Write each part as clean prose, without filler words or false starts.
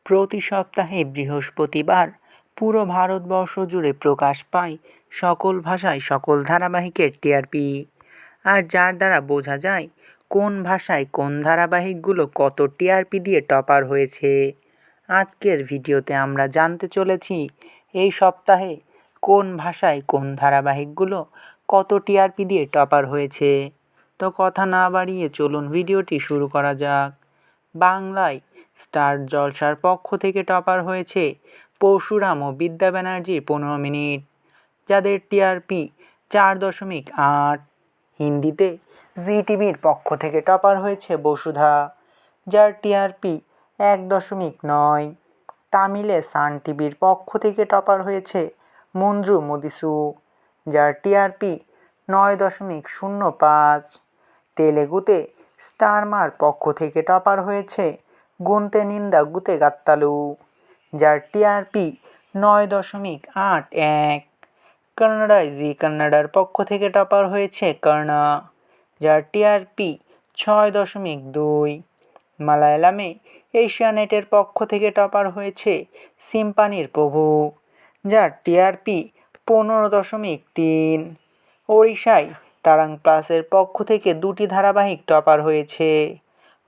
প্রতি সপ্তাহে বৃহস্পতিবার পুরো ভারতবর্ষ জুড়ে প্রকাশ পায় সকল ভাষায় সকল ধারাবাহিকের টিআরপি, আর যার দ্বারা বোঝা যায় কোন ভাষায় কোন ধারাবাহিকগুলো কত টিআরপি দিয়ে টপার হয়েছে। আজকের ভিডিওতে আমরা জানতে চলেছি এই সপ্তাহে কোন ভাষায় কোন ধারাবাহিকগুলো কত টিআরপি দিয়ে টপার হয়েছে। তো কথা না বাড়িয়ে চলুন ভিডিওটি শুরু করা যাক। বাংলায় স্টার জলসার পক্ষ থেকে টপার হয়েছে পরশুরাম ও বিদ্যা ব্যানার্জির 15 মিনিট, যাদের টিআরপি 4.8। হিন্দিতে জি টিভির পক্ষ থেকে টপার হয়েছে বসুধা, যার টিআরপি 1.9। তামিলে সান টিভির পক্ষ থেকে টপার হয়েছে মঞ্জু মদিসু, যার টিআরপি 9.05। তেলেগুতে স্টার মার পক্ষ থেকে টপার হয়েছে গুনতে নিন্দা গুতে গাত্তালু, যার টিআরপি 9.81। কন্নড়ায় জি কন্নড়ার পক্ষ থেকে টপার হয়েছে কর্ণা, যার টিআরপি 6.2। মালায়ালামে এশিয়ানেটের পক্ষ থেকে টপার হয়েছে সিম্পানির প্রভু, যার টিআরপি 15.3। ওড়িশায় তারাং প্লাসের পক্ষ থেকে দুটি ধারাবাহিক টপার হয়েছে,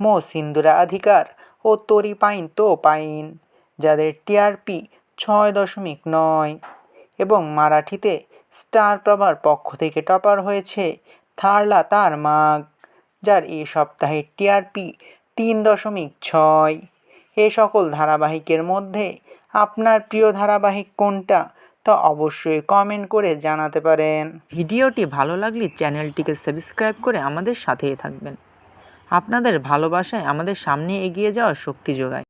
মো সিন্দুরা অধিকার ও তোরি পাইন তো পাইন, যাদের টিআরপি 6.9। এবং মারাঠিতে স্টার প্রভার পক্ষ থেকে টপার হয়েছে থারলা তার মাগ, যার এই সপ্তাহের টিআরপি 3.6। এ সকল ধারাবাহিকের মধ্যে আপনার প্রিয় ধারাবাহিক কোনটা তা অবশ্যই কমেন্ট করে জানাতে পারেন। ভিডিওটি ভালো লাগলে চ্যানেলটিকে সাবস্ক্রাইব করে আমাদের সাথেই থাকবেন। আপনাদের ভালোবাসায় আমাদের সামনে এগিয়ে যাওয়ার শক্তি যোগায়।